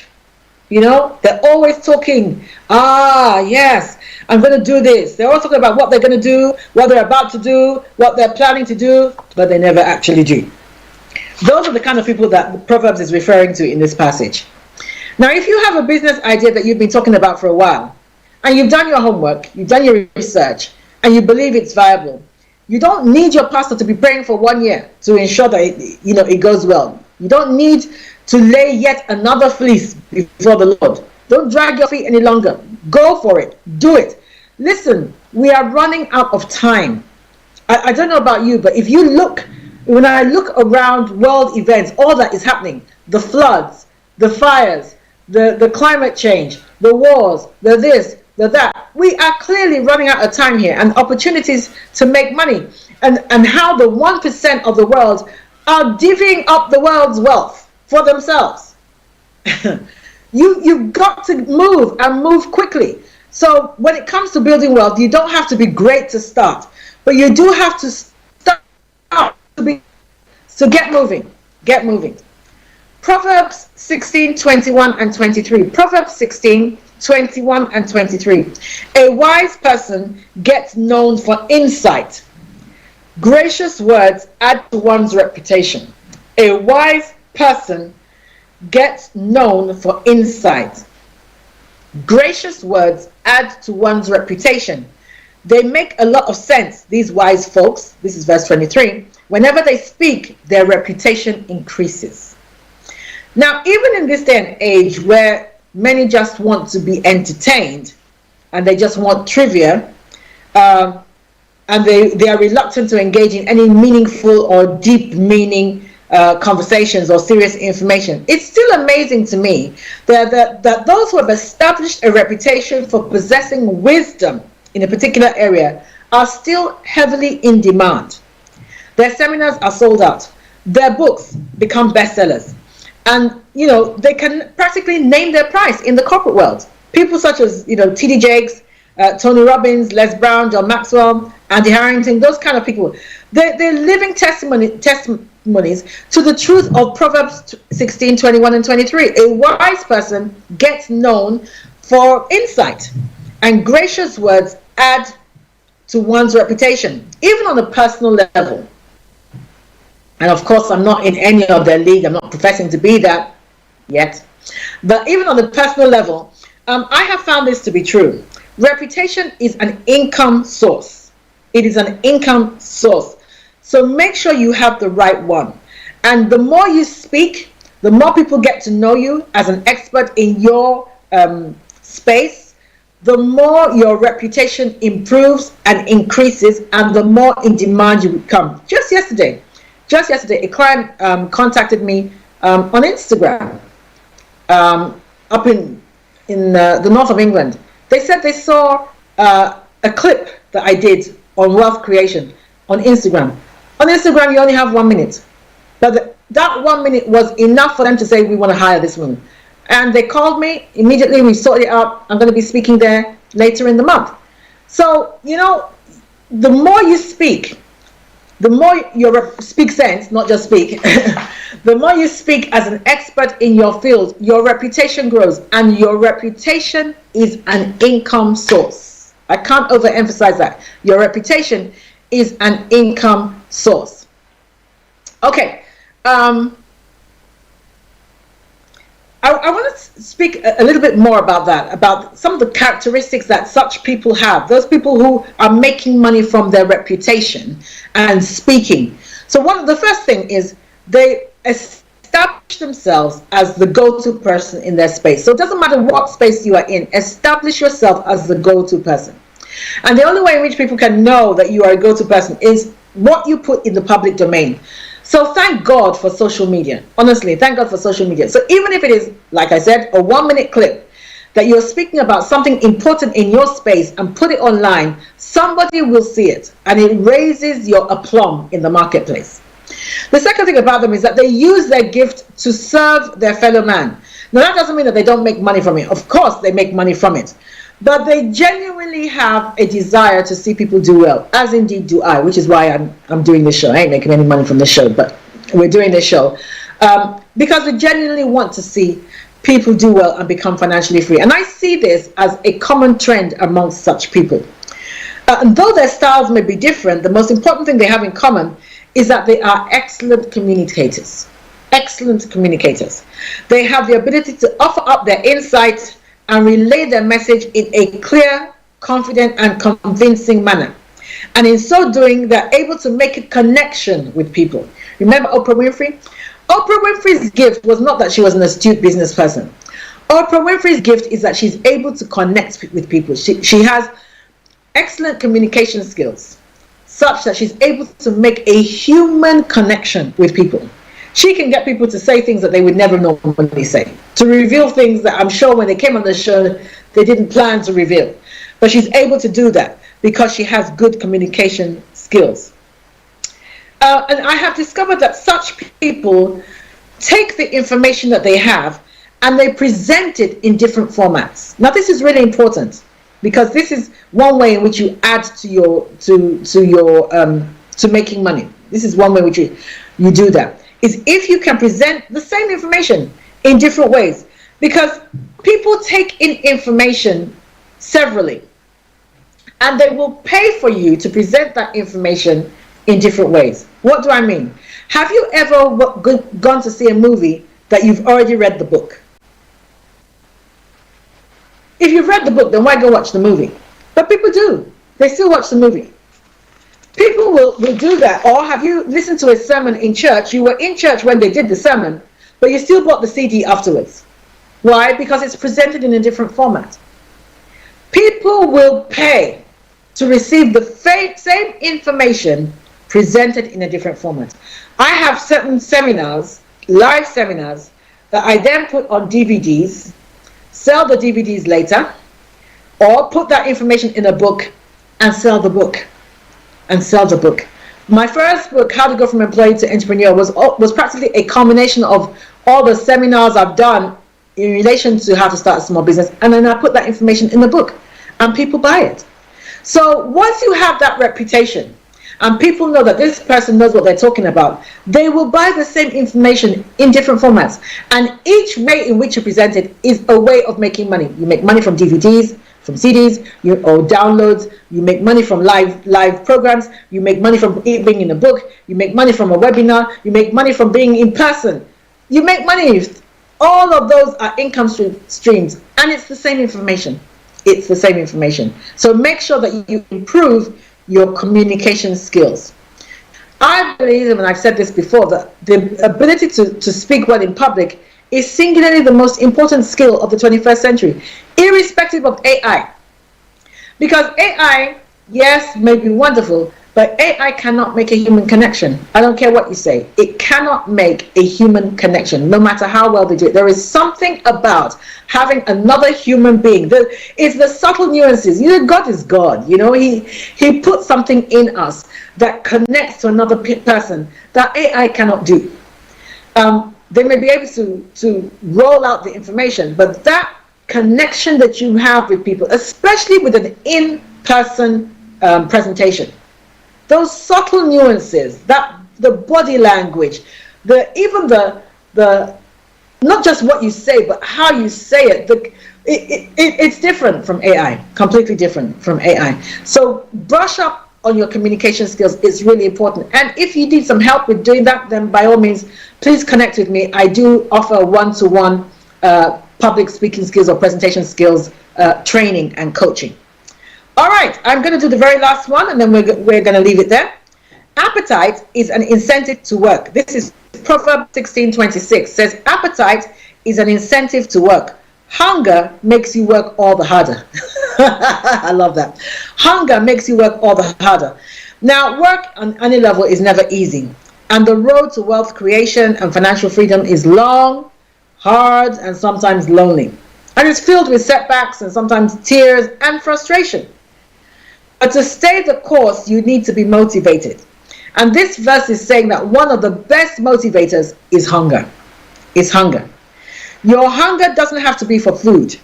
They're always talking. Yes, I'm going to do this. They're always talking about what they're going to do, what they're about to do, what they're planning to do, but they never actually do. Those are the kind of people that the Proverbs is referring to in this passage. Now, if you have a business idea that you've been talking about for a while, and you've done your homework, you've done your research, and you believe it's viable, you don't need your pastor to be praying for 1 year to ensure that it goes well. You don't need to lay yet another fleece before the Lord. Don't drag your feet any longer. Go for it. Do it. Listen, we are running out of time. I don't know about you, but when I look around world events, all that is happening, the floods, the fires, the climate change, the wars, the this, the that, we are clearly running out of time here and opportunities to make money, and how the 1% of the world are divvying up the world's wealth for themselves. You've got to move, and move quickly. So when it comes to building wealth, you don't have to be great to start, but you do have to start so get moving. Get moving. Proverbs 16:21 and 23. Proverbs 16:21 and 23. A wise person gets known for insight. Gracious words add to one's reputation. A wise person gets known for insight. Gracious words add to one's reputation. They make a lot of sense, these wise folks. This is verse 23. Whenever they speak, their reputation increases. Now, even in this day and age where many just want to be entertained and they just want trivia, and they are reluctant to engage in any meaningful or deep meaning conversations or serious information, it's still amazing to me that those who have established a reputation for possessing wisdom in a particular area are still heavily in demand. Their seminars are sold out. Their books become bestsellers. And, they can practically name their price in the corporate world. People such as, T.D. Jakes, Tony Robbins, Les Brown, John Maxwell, Andy Harrington, those kind of people, they're living testimonies to the truth of Proverbs 16:21 and 23. A wise person gets known for insight, and gracious words add to one's reputation, even on a personal level. And of course, I'm not in any of their league. I'm not professing to be that yet. But even on the personal level, I have found this to be true. Reputation is an income source. It is an income source. So make sure you have the right one. And the more you speak, the more people get to know you as an expert in your space, the more your reputation improves and increases, and the more in demand you become. Just yesterday, a client contacted me on Instagram up in the north of England. They said they saw a clip that I did on wealth creation on Instagram. On Instagram, you only have 1 minute. But that 1 minute was enough for them to say, we want to hire this woman. And they called me immediately. We sorted it out. I'm going to be speaking there later in the month. So, you know, the more you speak, the more you speak sense, not just speak, the more you speak as an expert in your field, your reputation grows. And your reputation is an income source. I can't overemphasize that. Your reputation is an income source. Okay. I want to speak a little bit more about that, about some of the characteristics that such people have, those people who are making money from their reputation and speaking. So the first thing is they establish themselves as the go-to person in their space. So it doesn't matter what space you are in, establish yourself as the go-to person. And the only way in which people can know that you are a go-to person is what you put in the public domain. So thank God for social media. Honestly, thank God for social media. So even if it is, like I said, a 1 minute clip that you're speaking about something important in your space and put it online, somebody will see it and it raises your aplomb in the marketplace. The second thing about them is that they use their gift to serve their fellow man. Now that doesn't mean that they don't make money from it. Of course they make money from it. But they genuinely have a desire to see people do well, as indeed do I, which is why I'm doing this show. I ain't making any money from this show, but we're doing this show because we genuinely want to see people do well and become financially free. And I see this as a common trend amongst such people. And though their styles may be different, the most important thing they have in common is that they are excellent communicators. Excellent communicators. They have the ability to offer up their insights and relay their message in a clear, confident, and convincing manner. And in so doing, they're able to make a connection with people. Remember Oprah Winfrey? Oprah Winfrey's gift was not that she was an astute business person. Oprah Winfrey's gift is that she's able to connect with people. She has excellent communication skills, such that she's able to make a human connection with people. She can get people to say things that they would never normally say, to reveal things that I'm sure when they came on the show, they didn't plan to reveal. But she's able to do that because she has good communication skills. And I have discovered that such people take the information that they have and they present it in different formats. Now, this is really important because this is one way in which you add to your to making money. This is one way in which you do that. Is if you can present the same information in different ways, because people take in information severally and they will pay for you to present that information in different ways. What do I mean? Have you ever gone to see a movie that you've already read the book? If you've read the book, then why go watch the movie? But people do. They still watch the movie. People will do that. Or have you listened to a sermon in church? You were in church when they did the sermon, but you still bought the CD afterwards. Why? Because it's presented in a different format. People will pay to receive the same information presented in a different format. I have certain seminars, live seminars, that I then put on DVDs, sell the DVDs later, or put that information in a book and sell the book. My first book, How to Go From Employee to Entrepreneur, was practically a combination of all the seminars I've done in relation to how to start a small business, and then I put that information in the book, and people buy it. So once you have that reputation, and people know that this person knows what they're talking about, they will buy the same information in different formats. And each way in which you present it is a way of making money. You make money from DVDs, from CDs, or downloads. You make money from live programs. You make money from being in a book. You make money from a webinar. You make money from being in person. You make money. All of those are income streams, and it's the same information. It's the same information. So make sure that you improve your communication skills. I believe, and I've said this before, that the ability to speak well in public is singularly the most important skill of the 21st century, irrespective of AI. Because AI, yes, may be wonderful, but AI cannot make a human connection. I don't care what you say. It cannot make a human connection, no matter how well they do it. There is something about having another human being. It's the subtle nuances. God is God. He put something in us that connects to another person that AI cannot do. They may be able to roll out the information, but that connection that you have with people, especially with an in-person presentation, those subtle nuances, that the body language, even the not just what you say, but how you say it, it's different from AI, completely different from AI. So brush up on your communication skills. It's really important. And if you need some help with doing that, then by all means, please connect with me. I do offer one-to-one public speaking skills or presentation skills training and coaching. All right, I'm going to do the very last one, and then we're going to leave it there. Appetite is an incentive to work. This is Proverbs 16:26. Says, appetite is an incentive to work. Hunger makes you work all the harder. I love that. Hunger makes you work all the harder. Now, work on any level is never easy. And the road to wealth creation and financial freedom is long, hard, and sometimes lonely. And it's filled with setbacks and sometimes tears and frustration. But to stay the course, you need to be motivated. And this verse is saying that one of the best motivators is hunger. Is hunger. Your hunger doesn't have to be for food.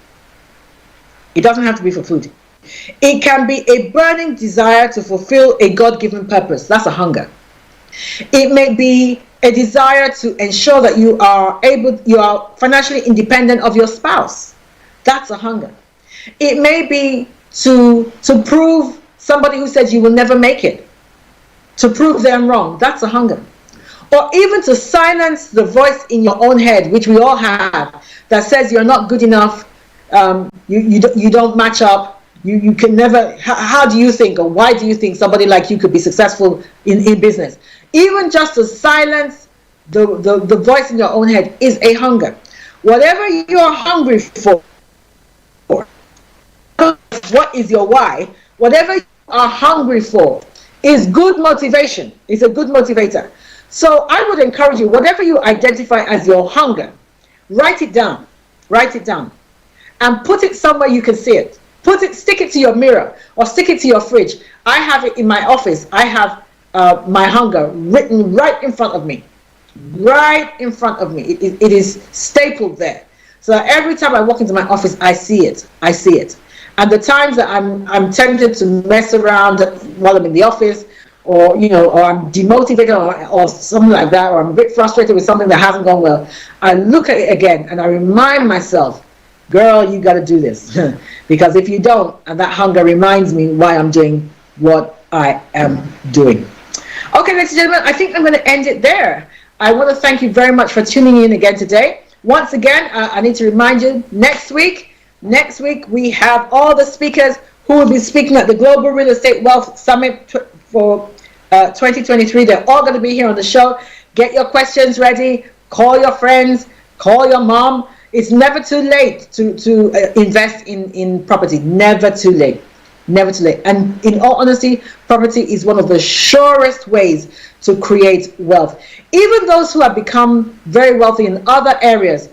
It doesn't have to be for food. It can be a burning desire to fulfill a God-given purpose. That's a hunger. It may be a desire to ensure that you are financially independent of your spouse. That's a hunger. It may be to prove somebody who says you will never make it, to prove them wrong. That's a hunger. Or even to silence the voice in your own head, which we all have, that says you're not good enough, you don't match up, you can never, how do you think, or why do you think somebody like you could be successful in business? Even just to silence the voice in your own head is a hunger. Whatever you're hungry for, what is your why? Whatever you are hungry for is good motivation. It's a good motivator. So I would encourage you, whatever you identify as your hunger, write it down. Write it down. And put it somewhere you can see it. Stick it to your mirror or stick it to your fridge. I have it in my office. I have my hunger written right in front of me. Right in front of me. It is stapled there. So that every time I walk into my office, I see it. I see it. And the times that I'm tempted to mess around while I'm in the office, or I'm demotivated or something like that, or I'm a bit frustrated with something that hasn't gone well, I look at it again and I remind myself, girl, you got to do this. Because if you don't, and that hunger reminds me why I'm doing what I am doing. Okay, ladies and gentlemen, I think I'm going to end it there. I want to thank you very much for tuning in again today. Once again, I need to remind you, next week we have all the speakers who will be speaking at the Global Real Estate Wealth Summit for 2023. They're all going to be here on the show. Get your questions ready. Call your friends. Call your mom. It's never too late to invest in property. Never too late. Never too late. And in all honesty, property is one of the surest ways to create wealth. Even those who have become very wealthy in other areas,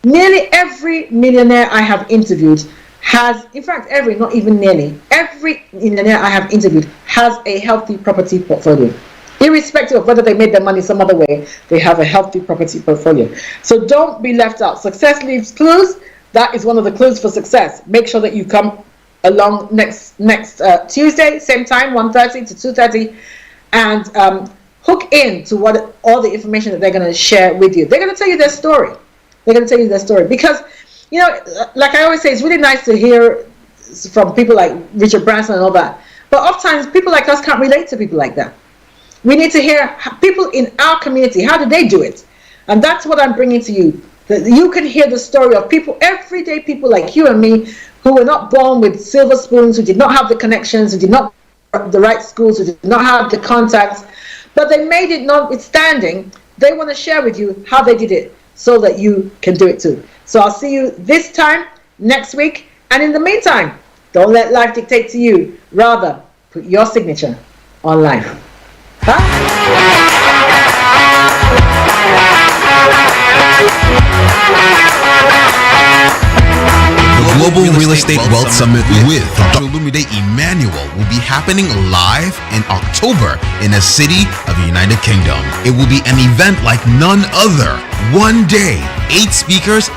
nearly every millionaire I have interviewed has, in fact, not even nearly, every millionaire I have interviewed has a healthy property portfolio. Irrespective of whether they made their money some other way, they have a healthy property portfolio. So don't be left out. Success leaves clues. That is one of the clues for success. Make sure that you come along next Tuesday, same time, 1:30 to 2:30, and hook in to what all the information that they're going to share with you. They're going to tell you their story. Because, like I always say, it's really nice to hear from people like Richard Branson and all that. But oftentimes, people like us can't relate to people like that. We need to hear people in our community, how did they do it? And that's what I'm bringing to you. That you can hear the story of people, everyday people like you and me, who were not born with silver spoons, who did not have the connections, who did not have the right schools, who did not have the contacts, but they made it notwithstanding. They want to share with you how they did it. so that you can do it too. So I'll see you this time next week. And in the meantime, don't let life dictate to you. Rather, put your signature on life. The Global Real Estate Wealth Summit with Dr. Lumide Emmanuel will be happening live in October in a city of the United Kingdom. It will be an event like none other. 1 day, 8 speakers,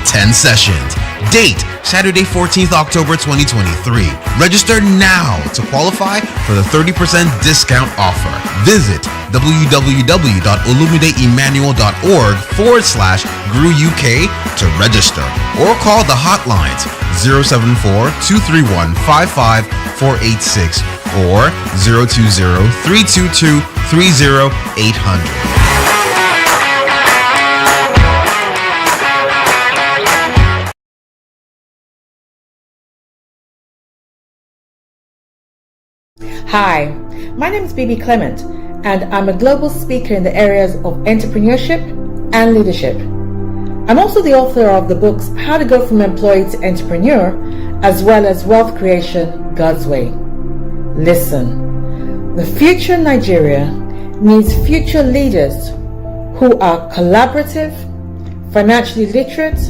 10 sessions. Date, Saturday 14th October 2023. Register now to qualify for the 30% discount offer. Visit www.olumideemmanuel.org/GrewUK to register or call the hotlines 074-231-55486 or 020-322-30800. Hi, my name is Bebe Clement, and I'm a global speaker in the areas of entrepreneurship and leadership. I'm also the author of the books How to Go from Employee to Entrepreneur, as well as Wealth Creation God's Way. Listen, the future Nigeria needs future leaders who are collaborative, financially literate,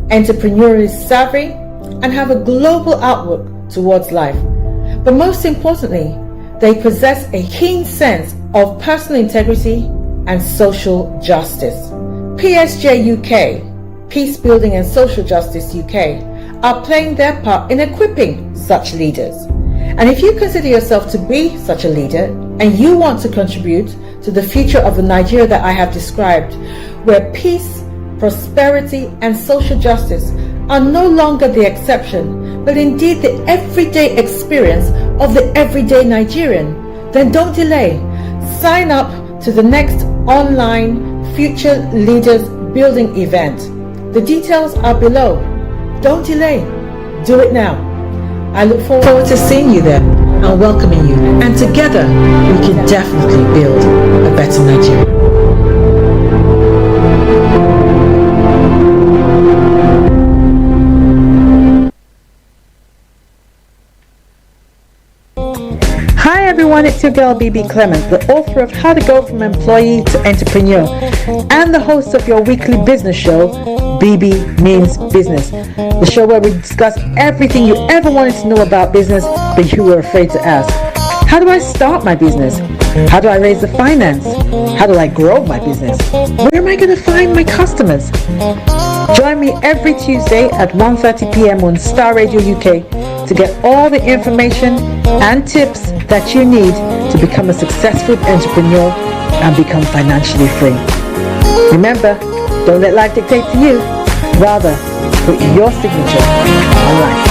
entrepreneurially savvy, and have a global outlook towards life. But most importantly, they possess a keen sense of personal integrity and social justice. PSG UK, Peace Building and Social Justice UK, are playing their part in equipping such leaders. And if you consider yourself to be such a leader and you want to contribute to the future of the Nigeria that I have described, where peace, prosperity, and social justice are no longer the exception, but indeed the everyday experience of the everyday Nigerian, then don't delay. Sign up to the next online Future Leaders Building event. The details are below. Don't delay. Do it now. I look forward to seeing you there and welcoming you. And together, we can definitely build a better Nigeria. Hi everyone, it's your girl Bebe Clement, the author of How to Go from Employee to Entrepreneur and the host of your weekly business show, Bebe Means Business, the show where we discuss everything you ever wanted to know about business but you were afraid to ask. How do I start my business? How do I raise the finance? How do I grow my business? Where am I going to find my customers? Join me every Tuesday at 1:30 p.m. on Star Radio UK to get all the information and tips that you need to become a successful entrepreneur and become financially free. Remember, don't let life dictate to you. Rather, put your signature on life.